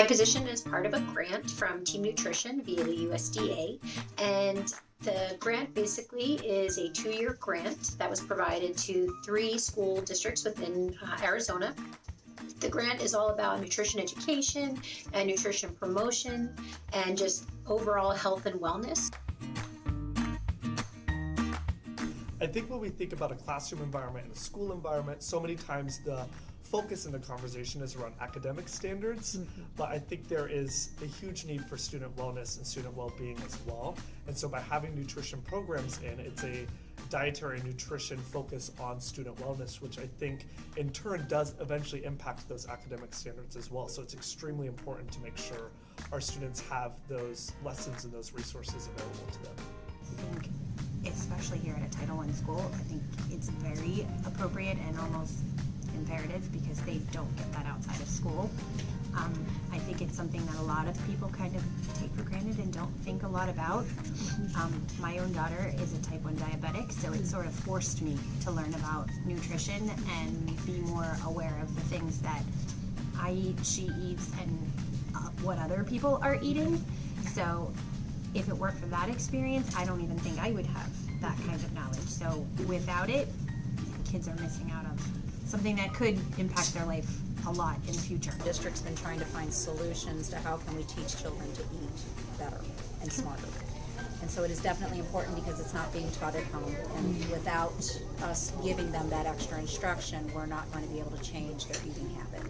My position is part of a grant from Team Nutrition via the USDA, and the grant basically is a 2-year grant that was provided to 3 school districts within Arizona. The grant is all about nutrition education and nutrition promotion and just overall health and wellness. I think when we think about a classroom environment and a school environment, so many times the focus in the conversation is around academic standards, but I think there is a huge need for student wellness and student well-being as well. And so by having nutrition programs in, it's a dietary and nutrition focus on student wellness, which I think in turn does eventually impact those academic standards as well. So it's extremely important to make sure our students have those lessons and those resources available to them. I think, especially here at a Title I school, I think it's very appropriate and almost imperative because they don't get that outside of school. I think it's something that a lot of people kind of take for granted and don't think a lot about. My own daughter is a type 1 diabetic, so it sort of forced me to learn about nutrition and be more aware of the things that I eat, she eats, and what other people are eating. So if it weren't for that experience, I don't even think I would have that kind of knowledge. So without it, kids are missing out on something that could impact their life a lot in the future. The district's been trying to find solutions to how can we teach children to eat better and smarter. And so it is definitely important because it's not being taught at home. And without us giving them that extra instruction, we're not going to be able to change their eating habit.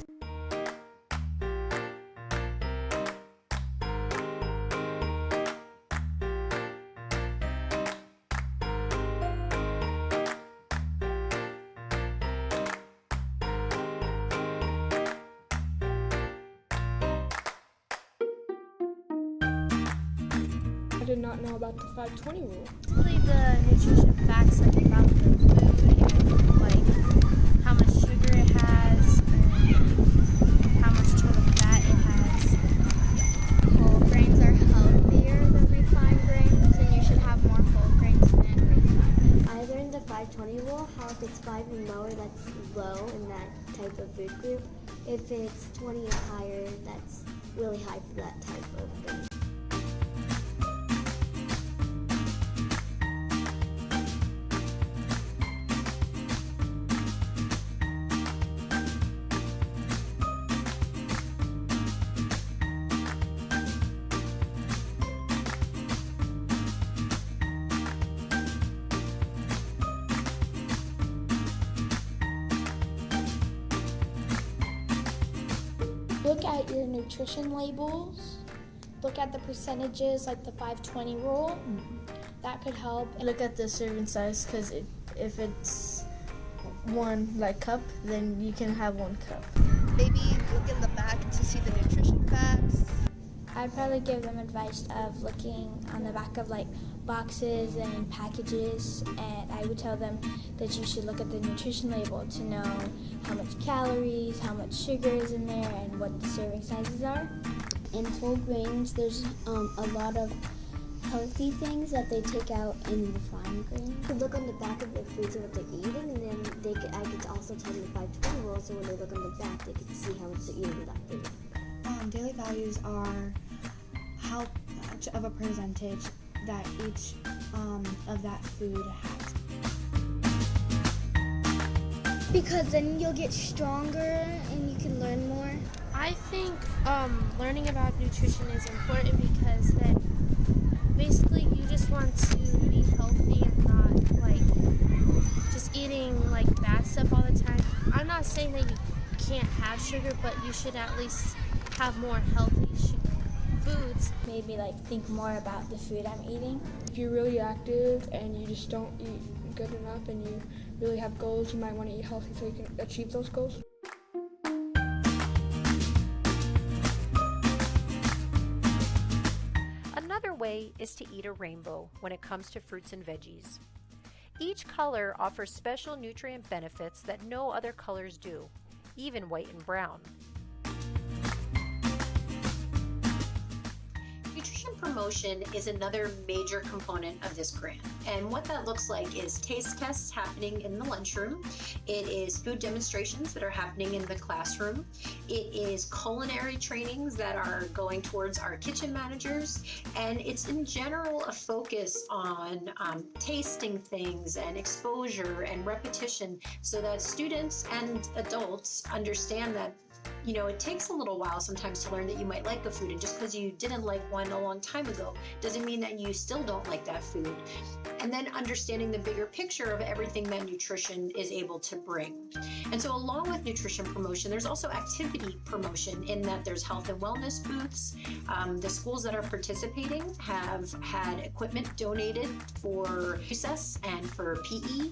I did not know about the 520 rule. Really the nutrition facts like about the food and like how much sugar it has and how much total fat it has. Whole grains are healthier than refined grains, and you should have more whole grains than refined. I learned the 520 rule, how if it's 5 and lower, that's low in that type of food group. If it's 20 and higher, that's really high for that type of food. Look at your nutrition labels. Look at the percentages, like the 520 rule. That could help. Look at the serving size, because if it's one cup, then you can have 1 cup. Maybe look in the back to see the nutrition facts. I'd probably give them advice of looking on the back of boxes and packages, and I would tell them that you should look at the nutrition label to know how much calories, how much sugar is in there, and what the serving sizes are. In whole grains, there's a lot of healthy things that they take out in refined grains. You could look on the back of their foods and what they're eating, and then I could also tell them the 520 rule, so when they look on the back, they could see how much they're eating of that food. Daily values are how much of a percentage that each of that food has. Because then you'll get stronger and you can learn more. I think learning about nutrition is important because then basically you just want to be healthy and not just eating bad stuff all the time. I'm not saying that you can't have sugar, but you should at least have more healthy foods. Made me think more about the food I'm eating. If you're really active and you just don't eat good enough and you really have goals, you might want to eat healthy so you can achieve those goals. Another way is to eat a rainbow when it comes to fruits and veggies. Each color offers special nutrient benefits that no other colors do, even white and brown. You nutrition promotion is another major component of this grant. And what that looks like is taste tests happening in the lunchroom. It is food demonstrations that are happening in the classroom. It is culinary trainings that are going towards our kitchen managers. And it's in general a focus on tasting things and exposure and repetition so that students and adults understand that it takes a little while sometimes to learn that you might like a food, and just because you didn't like one a long time ago doesn't mean that you still don't like that food. And then understanding the bigger picture of everything that nutrition is able to bring. And so along with nutrition promotion, there's also activity promotion in that there's health and wellness booths. The schools that are participating have had equipment donated for recess and for PE.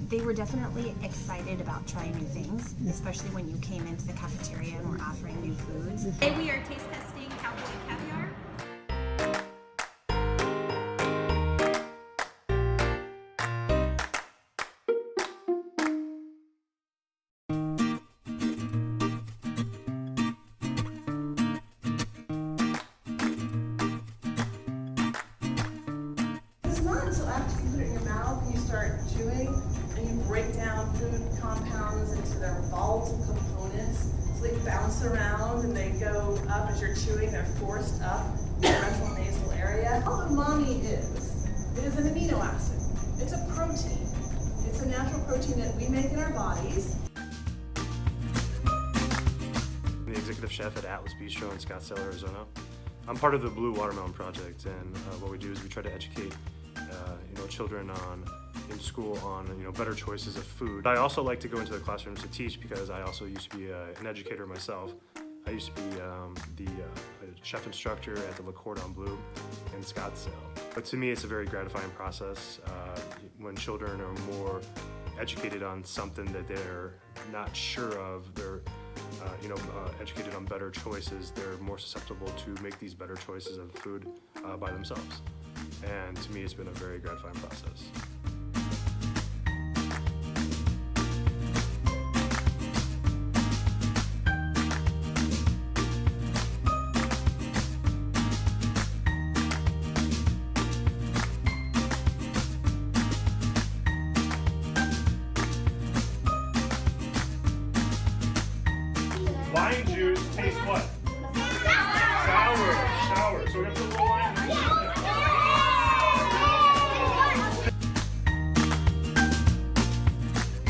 They were definitely excited about trying new things, especially when you came into the cafeteria and were offering new foods. Today we are taste testing cowboy caviar. It's not until after you put it in your mouth and you start chewing and you break down food compounds into their volatile components. So they bounce around and they go up as you're chewing. They're forced up in the ventral nasal area. All umami is an amino acid. It's a protein. It's a natural protein that we make in our bodies. I'm the executive chef at Atlas Bistro in Scottsdale, Arizona. I'm part of the Blue Watermelon Project, and what we do is we try to educate children in school on better choices of food. I also like to go into the classrooms to teach because I also used to be an educator myself. I used to be the chef instructor at the Le Cordon Bleu in Scottsdale. But to me, it's a very gratifying process when children are more educated on something that they're not sure of. They're educated on better choices. They're more susceptible to make these better choices of food by themselves. And to me, it's been a very gratifying process. Lime juice tastes what? Sour. So we're gonna put a little lime juice in there.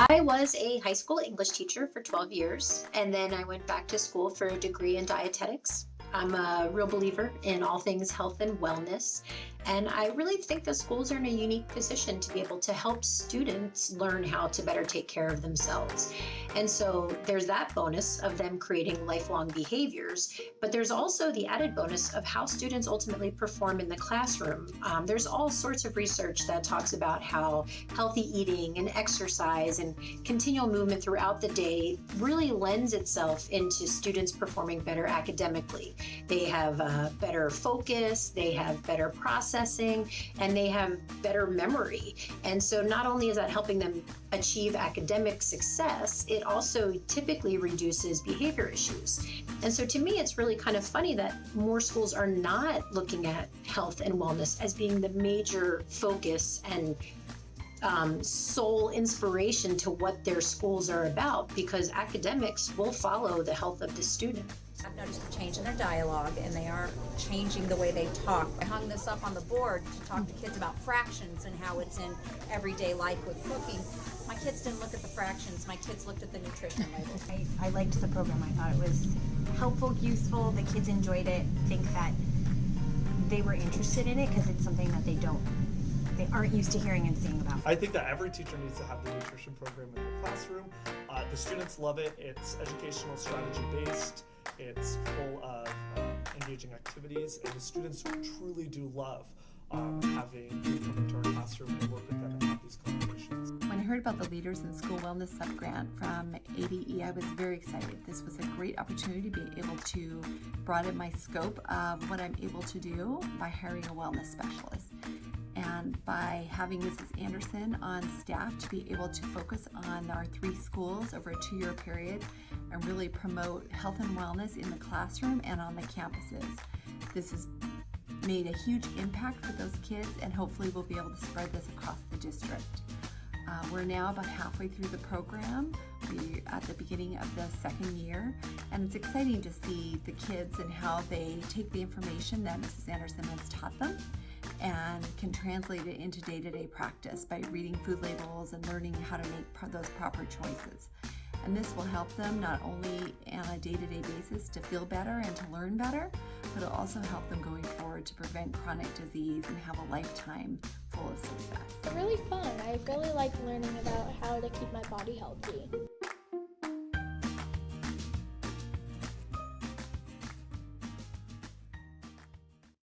I was a high school English teacher for 12 years, and then I went back to school for a degree in dietetics. I'm a real believer in all things health and wellness, and I really think that schools are in a unique position to be able to help students learn how to better take care of themselves. And so there's that bonus of them creating lifelong behaviors, but there's also the added bonus of how students ultimately perform in the classroom. There's all sorts of research that talks about how healthy eating and exercise and continual movement throughout the day really lends itself into students performing better academically. They have better focus, they have better processing, and they have better memory. And so not only is that helping them achieve academic success, it also typically reduces behavior issues. And so to me, it's really kind of funny that more schools are not looking at health and wellness as being the major focus and sole inspiration to what their schools are about, because academics will follow the health of the student. I've noticed a change in their dialogue, and they are changing the way they talk. I hung this up on the board to talk to kids about fractions and how it's in everyday life with cooking. My kids didn't look at the fractions, my kids looked at the nutrition label. I liked the program. I thought it was helpful, useful, the kids enjoyed it. I think that they were interested in it because it's something that they aren't used to hearing and seeing about. I think that every teacher needs to have the nutrition program in their classroom. The students love it. It's educational strategy based. It's full of engaging activities, and the students truly do love having you come into our classroom and work with them and have these conversations. When I heard about the Leaders in School Wellness Sub-Grant from ABE, I was very excited. This was a great opportunity to be able to broaden my scope of what I'm able to do by hiring a wellness specialist. And by having Mrs. Anderson on staff to be able to focus on our 3 schools over a 2-year period and really promote health and wellness in the classroom and on the campuses. This has made a huge impact for those kids, and hopefully we'll be able to spread this across the district. We're now about halfway through the program. We're at the beginning of the 2nd year, and it's exciting to see the kids and how they take the information that Mrs. Anderson has taught them and can translate it into day-to-day practice by reading food labels and learning how to make those proper choices. And this will help them not only on a day-to-day basis to feel better and to learn better, but it'll also help them going forward to prevent chronic disease and have a lifetime full of success. It's really fun. I really like learning about how to keep my body healthy.